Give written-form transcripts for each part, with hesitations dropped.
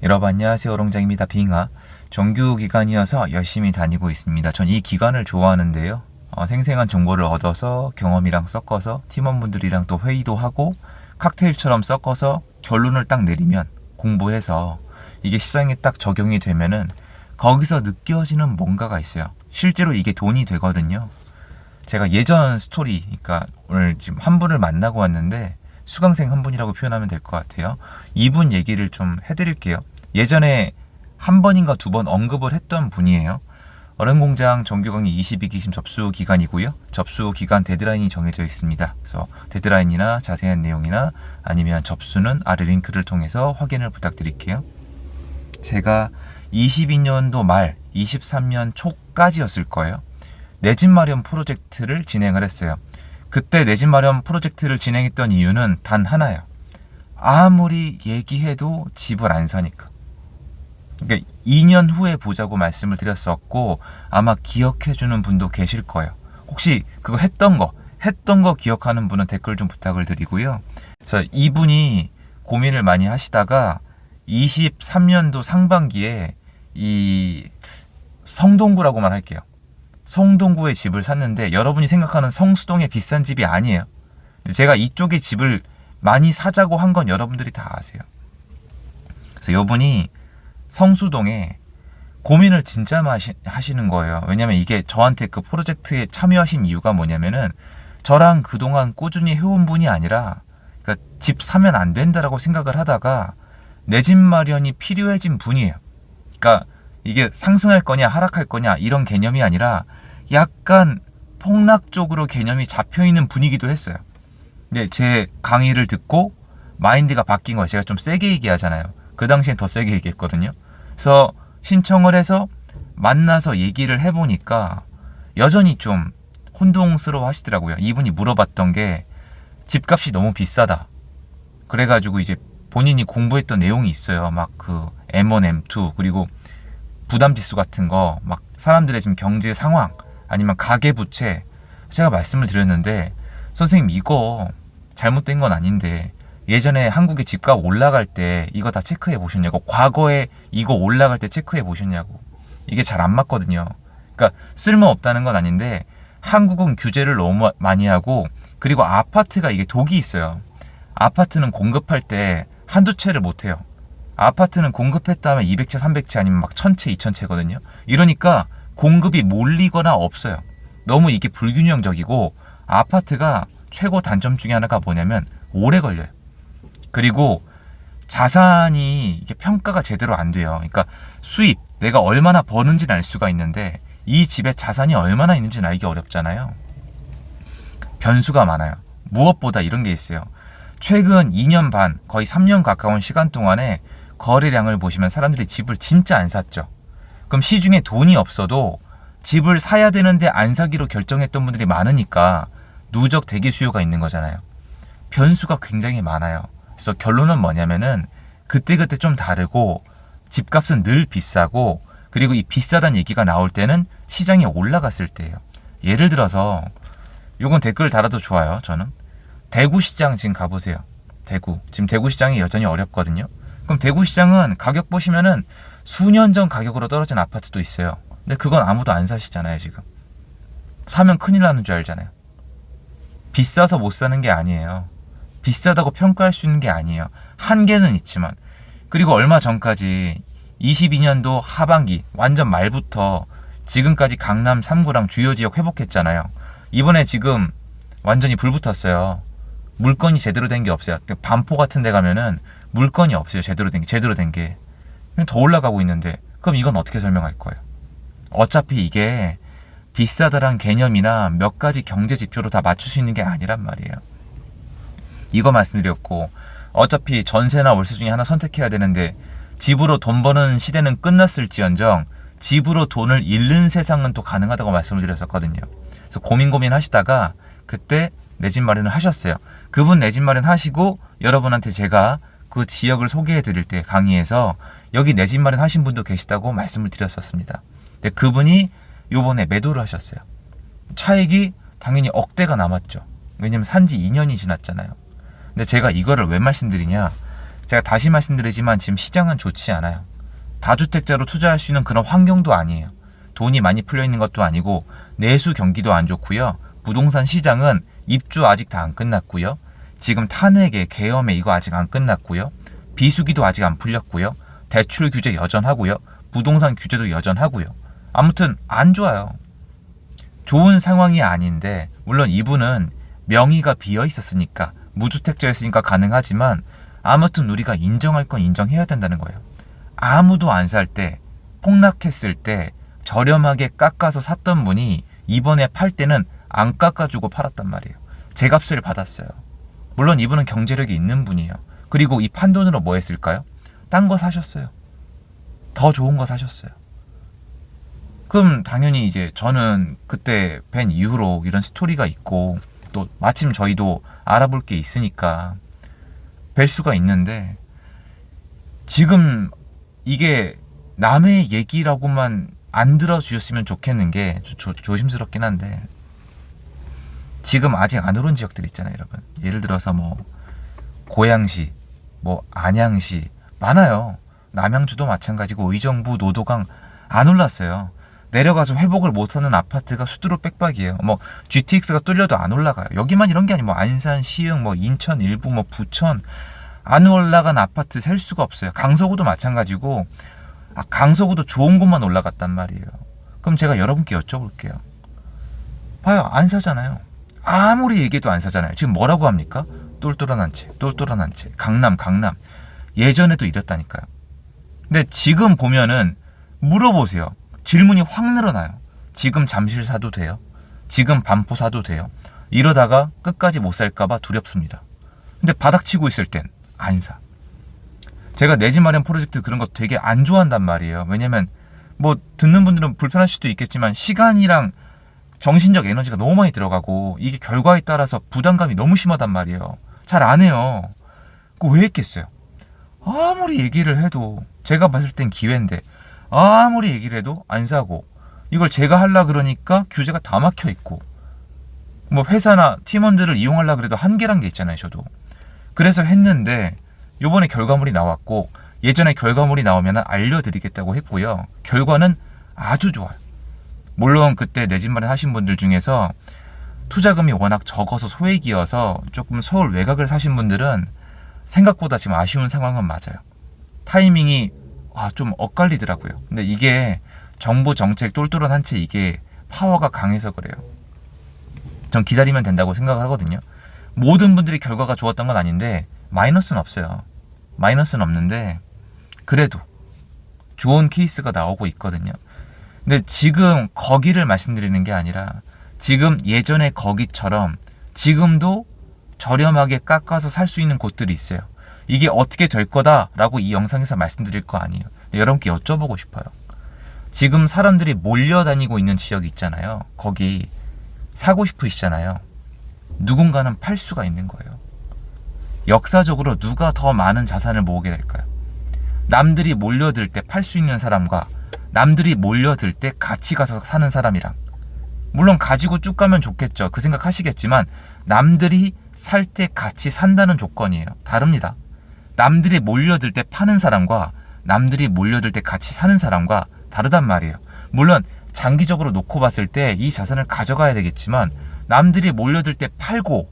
여러분 안녕하세요. 오롱장입니다. 빙하. 정규 기간이어서 열심히 다니고 있습니다. 전 이 기간을 좋아하는데요. 생생한 정보를 얻어서 경험이랑 섞어서 팀원분들이랑 또 회의도 하고 칵테일처럼 섞어서 결론을 딱 내리면 공부해서 이게 시장에 딱 적용이 되면은 거기서 느껴지는 뭔가가 있어요. 실제로 이게 돈이 되거든요. 제가 예전 스토리, 그러니까 오늘 지금 한 분을 만나고 왔는데 수강생 한 분이라고 표현하면 될 것 같아요. 이분 얘기를 좀 해드릴게요. 예전에 한 번인가 두 번 언급을 했던 분이에요. 어른공장 정규 강의 22기심 접수 기간이고요. 접수 기간 데드라인이 정해져 있습니다. 그래서 데드라인이나 자세한 내용이나 아니면 접수는 아래 링크를 통해서 확인을 부탁드릴게요. 제가 22년도 말 23년 초까지였을 거예요. 내 집 마련 프로젝트를 진행을 했어요. 그때 내 집 마련 프로젝트를 진행했던 이유는 단 하나예요. 아무리 얘기해도 집을 안 사니까. 그러니까 2년 후에 보자고 말씀을 드렸었고 아마 기억해주는 분도 계실 거예요. 혹시 그거 했던 거 기억하는 분은 댓글 좀 부탁을 드리고요. 그래서 이분이 고민을 많이 하시다가 23년도 상반기에 이 성동구라고만 할게요. 성동구에 집을 샀는데 여러분이 생각하는 성수동의 비싼 집이 아니에요. 제가 이쪽에 집을 많이 사자고 한 건 여러분들이 다 아세요. 그래서 이분이 성수동에 고민을 진짜 하시는 거예요. 왜냐면 이게 저한테 그 프로젝트에 참여하신 이유가 뭐냐면은 저랑 그동안 꾸준히 해온 분이 아니라 그러니까 집 사면 안 된다라고 생각을 하다가 내 집 마련이 필요해진 분이에요. 그러니까 이게 상승할 거냐 하락할 거냐 이런 개념이 아니라 약간 폭락적으로 개념이 잡혀있는 분이기도 했어요. 근데 제 강의를 듣고 마인드가 바뀐 거예요. 제가 좀 세게 얘기하잖아요. 그 당시엔 더 세게 얘기했거든요. 그래서 신청을 해서 만나서 얘기를 해보니까 여전히 좀 혼동스러워 하시더라고요. 이분이 물어봤던 게 집값이 너무 비싸다. 그래가지고 이제 본인이 공부했던 내용이 있어요. 막 그 M1, M2 그리고 부담지수 같은 거 막 사람들의 지금 경제 상황 아니면 가계부채 제가 말씀을 드렸는데 선생님 이거 잘못된 건 아닌데 예전에 한국의 집값 올라갈 때 이거 다 체크해 보셨냐고 과거에 이거 올라갈 때 체크해 보셨냐고 이게 잘 안 맞거든요. 그러니까 쓸모없다는 건 아닌데 한국은 규제를 너무 많이 하고 그리고 아파트가 이게 독이 있어요. 아파트는 공급할 때 한두 채를 못 해요. 아파트는 공급했다 하면 200채, 300채 아니면 막 1000채, 2000채거든요. 이러니까 공급이 몰리거나 없어요. 너무 이게 불균형적이고 아파트가 최고 단점 중에 하나가 뭐냐면 오래 걸려요. 그리고 자산이 이게 평가가 제대로 안 돼요. 그러니까 수입, 내가 얼마나 버는지는 알 수가 있는데 이 집에 자산이 얼마나 있는지는 알기 어렵잖아요. 변수가 많아요. 무엇보다 이런 게 있어요. 최근 2년 반, 거의 3년 가까운 시간 동안에 거래량을 보시면 사람들이 집을 진짜 안 샀죠. 그럼 시중에 돈이 없어도 집을 사야 되는데 안 사기로 결정했던 분들이 많으니까 누적 대기 수요가 있는 거잖아요. 변수가 굉장히 많아요. 그래서 결론은 뭐냐면은 그때그때 좀 다르고 집값은 늘 비싸고 그리고 이 비싸다는 얘기가 나올 때는 시장이 올라갔을 때예요. 예를 들어서 요건 댓글 달아도 좋아요. 저는 대구시장 지금 가보세요. 지금 대구시장이 여전히 어렵거든요. 그럼 대구시장은 가격 보시면은 수년 전 가격으로 떨어진 아파트도 있어요. 근데 그건 아무도 안 사시잖아요. 지금 사면 큰일 나는 줄 알잖아요. 비싸서 못 사는 게 아니에요. 비싸다고 평가할 수 있는 게 아니에요. 한계는 있지만. 그리고 얼마 전까지 22년도 하반기 완전 말부터 지금까지 강남 3구랑 주요 지역 회복했잖아요. 이번에 지금 완전히 불 붙었어요. 물건이 제대로 된 게 없어요. 반포 같은 데 가면은 물건이 없어요. 제대로 된 게. 더 올라가고 있는데 그럼 이건 어떻게 설명할 거예요? 어차피 이게 비싸다란 개념이나 몇 가지 경제 지표로 다 맞출 수 있는 게 아니란 말이에요. 이거 말씀드렸고 어차피 전세나 월세 중에 하나 선택해야 되는데 집으로 돈 버는 시대는 끝났을지언정 집으로 돈을 잃는 세상은 또 가능하다고 말씀을 드렸었거든요. 그래서 고민 하시다가 그때 내 집 마련을 하셨어요. 그분 내 집 마련 하시고 여러분한테 제가 그 지역을 소개해 드릴 때 강의에서 여기 내 집 마련 하신 분도 계시다고 말씀을 드렸었습니다. 근데 그분이 요번에 매도를 하셨어요. 차익이 당연히 억대가 남았죠. 왜냐면 산지 2년이 지났잖아요. 근데 제가 이거를 왜 말씀드리냐, 제가 다시 말씀드리지만 지금 시장은 좋지 않아요. 다주택자로 투자할 수 있는 그런 환경도 아니에요. 돈이 많이 풀려 있는 것도 아니고 내수 경기도 안 좋고요. 부동산 시장은 입주 아직 다 안 끝났고요. 지금 탄핵에 계엄에 이거 아직 안 끝났고요. 비수기도 아직 안 풀렸고요. 대출 규제 여전하고요. 부동산 규제도 여전하고요. 아무튼 안 좋아요. 좋은 상황이 아닌데 물론 이분은 명의가 비어 있었으니까 무주택자였으니까 가능하지만 아무튼 우리가 인정할 건 인정해야 된다는 거예요. 아무도 안 살 때 폭락했을 때 저렴하게 깎아서 샀던 분이 이번에 팔 때는 안 깎아주고 팔았단 말이에요. 제값을 받았어요. 물론 이분은 경제력이 있는 분이에요. 그리고 이 판돈으로 뭐 했을까요? 딴 거 사셨어요. 더 좋은 거 사셨어요. 그럼 당연히 이제 저는 그때 뵌 이후로 이런 스토리가 있고 또 마침 저희도 알아볼 게 있으니까 뵐 수가 있는데 지금 이게 남의 얘기라고만 안 들어주셨으면 좋겠는 게 조심스럽긴 한데 지금 아직 안 오른 지역들 있잖아요, 여러분. 예를 들어서 뭐 고양시, 뭐 안양시 많아요. 남양주도 마찬가지고 의정부, 노도강 안 올랐어요. 내려가서 회복을 못하는 아파트가 수두로 빽박이에요. 뭐 GTX가 뚫려도 안 올라가요. 여기만 이런 게 아니고 뭐 안산, 시흥, 뭐 인천 일부, 뭐 부천 안 올라간 아파트 셀 수가 없어요. 강서구도 마찬가지고 강서구도 좋은 곳만 올라갔단 말이에요. 그럼 제가 여러분께 여쭤볼게요. 봐요, 안 사잖아요. 아무리 얘기해도 안 사잖아요. 지금 뭐라고 합니까? 똘똘한 한 채, 똘똘한 한 채. 강남. 예전에도 이랬다니까요. 근데 지금 보면은 물어보세요. 질문이 확 늘어나요. 지금 잠실 사도 돼요? 지금 반포 사도 돼요? 이러다가 끝까지 못 살까봐 두렵습니다. 근데 바닥치고 있을 땐 안 사. 제가 내 집 마련 프로젝트 그런 거 되게 안 좋아한단 말이에요. 왜냐면 뭐 듣는 분들은 불편할 수도 있겠지만 시간이랑 정신적 에너지가 너무 많이 들어가고 이게 결과에 따라서 부담감이 너무 심하단 말이에요. 잘 안 해요. 그거 왜 했겠어요? 아무리 얘기를 해도 제가 봤을 땐 기회인데 아무리 얘기를 해도 안 사고 이걸 제가 하려 그러니까 규제가 다 막혀 있고 뭐 회사나 팀원들을 이용하려 그래도 한계란 게 있잖아요. 저도. 그래서 했는데 요번에 결과물이 나왔고 예전에 결과물이 나오면 알려드리겠다고 했고요. 결과는 아주 좋아요. 물론 그때 내 집 마련 하신 분들 중에서 투자금이 워낙 적어서 소액이어서 조금 서울 외곽을 사신 분들은 생각보다 지금 아쉬운 상황은 맞아요. 타이밍이 좀 엇갈리더라고요. 근데 이게 정부 정책 똘똘한 한 채 이게 파워가 강해서 그래요. 전 기다리면 된다고 생각을 하거든요. 모든 분들이 결과가 좋았던 건 아닌데 마이너스는 없어요. 마이너스는 없는데 그래도 좋은 케이스가 나오고 있거든요. 근데 지금 거기를 말씀드리는 게 아니라 지금 예전에 거기처럼 지금도 저렴하게 깎아서 살 수 있는 곳들이 있어요. 이게 어떻게 될 거다라고 이 영상에서 말씀드릴 거 아니에요. 여러분께 여쭤보고 싶어요. 지금 사람들이 몰려다니고 있는 지역이 있잖아요. 거기 사고 싶으시잖아요. 누군가는 팔 수가 있는 거예요. 역사적으로 누가 더 많은 자산을 모으게 될까요? 남들이 몰려들 때 팔 수 있는 사람과 남들이 몰려들 때 같이 가서 사는 사람이랑 물론 가지고 쭉 가면 좋겠죠. 그 생각 하시겠지만 남들이 살 때 같이 산다는 조건이에요. 다릅니다. 남들이 몰려들 때 파는 사람과 남들이 몰려들 때 같이 사는 사람과 다르단 말이에요. 물론 장기적으로 놓고 봤을 때 이 자산을 가져가야 되겠지만 남들이 몰려들 때 팔고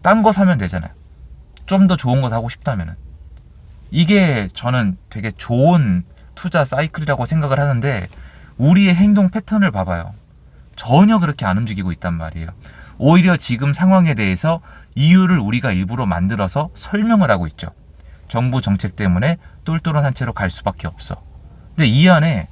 딴 거 사면 되잖아요. 좀 더 좋은 거 사고 싶다면은. 이게 저는 되게 좋은 투자 사이클이라고 생각을 하는데 우리의 행동 패턴을 봐봐요. 전혀 그렇게 안 움직이고 있단 말이에요. 오히려 지금 상황에 대해서 이유를 우리가 일부러 만들어서 설명을 하고 있죠. 정부 정책 때문에 똘똘한 한 채로 갈 수밖에 없어. 근데 이 안에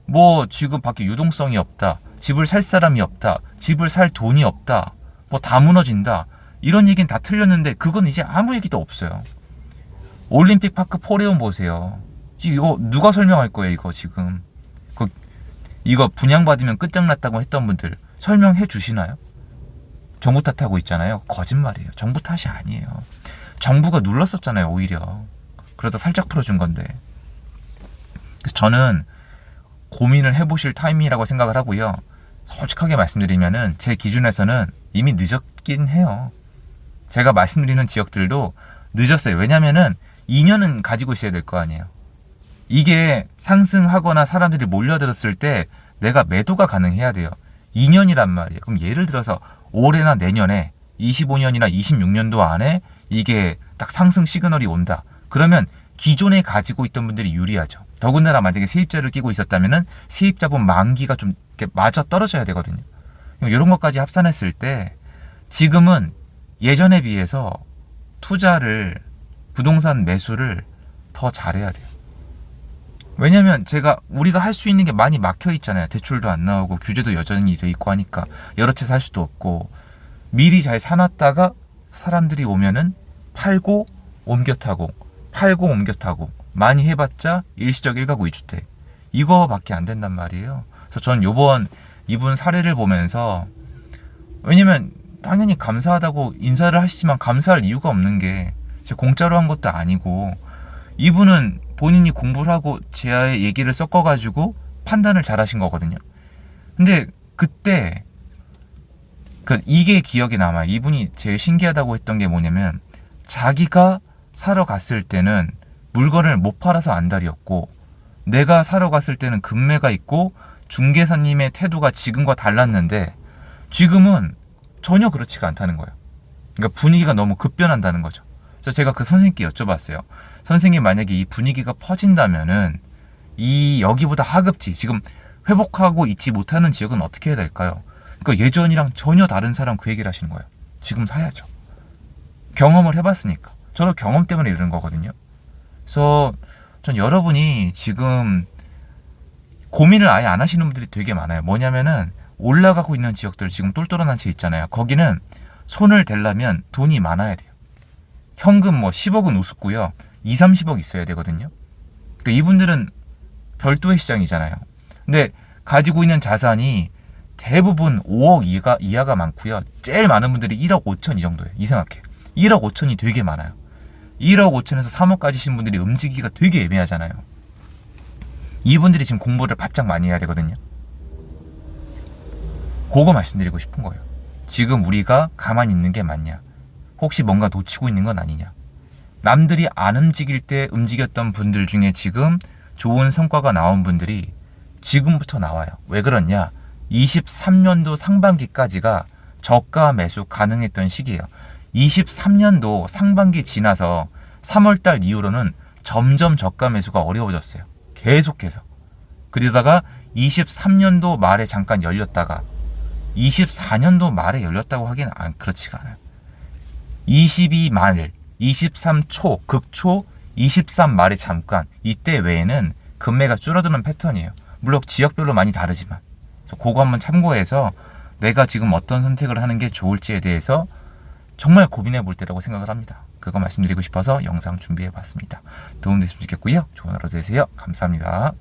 뭐 지금 밖에 유동성이 없다. 집을 살 사람이 없다. 집을 살 돈이 없다. 뭐 다 무너진다. 이런 얘기는 다 틀렸는데 그건 이제 아무 얘기도 없어요. 올림픽 파크 포레온 보세요. 이거 누가 설명할 거예요, 이거 지금. 이거 분양받으면 끝장났다고 했던 분들 설명해 주시나요? 정부 탓하고 있잖아요. 거짓말이에요. 정부 탓이 아니에요. 정부가 눌렀었잖아요, 오히려. 그러다 살짝 풀어준 건데. 저는 고민을 해보실 타이밍이라고 생각을 하고요. 솔직하게 말씀드리면은 제 기준에서는 이미 늦었긴 해요. 제가 말씀드리는 지역들도 늦었어요. 왜냐면은 2년은 가지고 있어야 될 거 아니에요. 이게 상승하거나 사람들이 몰려들었을 때 내가 매도가 가능해야 돼요. 2년이란 말이에요. 그럼 예를 들어서 올해나 내년에 25년이나 26년도 안에 이게 딱 상승 시그널이 온다. 그러면 기존에 가지고 있던 분들이 유리하죠. 더군다나 만약에 세입자를 끼고 있었다면은 세입자분 만기가 좀 이렇게 맞아 떨어져야 되거든요. 이런 것까지 합산했을 때 지금은 예전에 비해서 투자를, 부동산 매수를 더 잘해야 돼요. 왜냐면 우리가 할 수 있는 게 많이 막혀 있잖아요. 대출도 안 나오고 규제도 여전히 돼 있고 하니까 여러 채 살 수도 없고, 미리 잘 사놨다가 사람들이 오면은 팔고 옮겨 타고 팔고 옮겨 타고 많이 해봤자 일시적 1가구 2주택 이거밖에 안 된단 말이에요. 그래서 전 이분 사례를 보면서, 왜냐면 당연히 감사하다고 인사를 하시지만 감사할 이유가 없는 게 제가 공짜로 한 것도 아니고, 이분은 본인이 공부를 하고 제 얘기를 섞어가지고 판단을 잘 하신 거거든요. 근데 그때 이게 기억에 남아요. 이분이 제일 신기하다고 했던 게 뭐냐면, 자기가 사러 갔을 때는 물건을 못 팔아서 안달이었고, 내가 사러 갔을 때는 금매가 있고 중개사님의 태도가 지금과 달랐는데 지금은 전혀 그렇지가 않다는 거예요. 그러니까 분위기가 너무 급변한다는 거죠. 그래서 제가 그 선생님께 여쭤봤어요. 선생님, 만약에 이 분위기가 퍼진다면은 여기보다 하급지, 지금 회복하고 있지 못하는 지역은 어떻게 해야 될까요? 그러니까 예전이랑 전혀 다른 사람 그 얘기를 하시는 거예요. 지금 사야죠. 경험을 해봤으니까. 저도 경험 때문에 이러는 거거든요. 그래서 전 여러분이 지금 고민을 아예 안 하시는 분들이 되게 많아요. 뭐냐면은 올라가고 있는 지역들 지금 똘똘한 한 채 있잖아요. 거기는 손을 대려면 돈이 많아야 돼요. 현금 10억은 우습고요. 2, 30억 있어야 되거든요. 그러니까 이분들은 별도의 시장이잖아요. 근데 가지고 있는 자산이 대부분 5억 이하가 많고요. 제일 많은 분들이 1억 5천 이 정도예요. 이상하게 1억 5천이 되게 많아요. 1억 5천에서 3억 가지신 분들이 움직이기가 되게 애매하잖아요. 이분들이 지금 공부를 바짝 많이 해야 되거든요. 그거 말씀드리고 싶은 거예요. 지금 우리가 가만히 있는 게 맞냐? 혹시 뭔가 놓치고 있는 건 아니냐? 남들이 안 움직일 때 움직였던 분들 중에 지금 좋은 성과가 나온 분들이 지금부터 나와요. 왜 그러냐? 23년도 상반기까지가 저가 매수 가능했던 시기예요. 23년도 상반기 지나서 3월달 이후로는 점점 저가 매수가 어려워졌어요. 계속해서. 그러다가 23년도 말에 잠깐 열렸다가 24년도 말에 열렸다고 하기는 그렇지가 않아요. 22 말, 23 초, 극초, 23 말에 잠깐, 이때 외에는 금매가 줄어드는 패턴이에요. 물론 지역별로 많이 다르지만. 그래서 그거 한번 참고해서 내가 지금 어떤 선택을 하는 게 좋을지에 대해서 정말 고민해 볼 때라고 생각을 합니다. 그거 말씀드리고 싶어서 영상 준비해 봤습니다. 도움됐으면 좋겠고요. 좋은 하루 되세요. 감사합니다.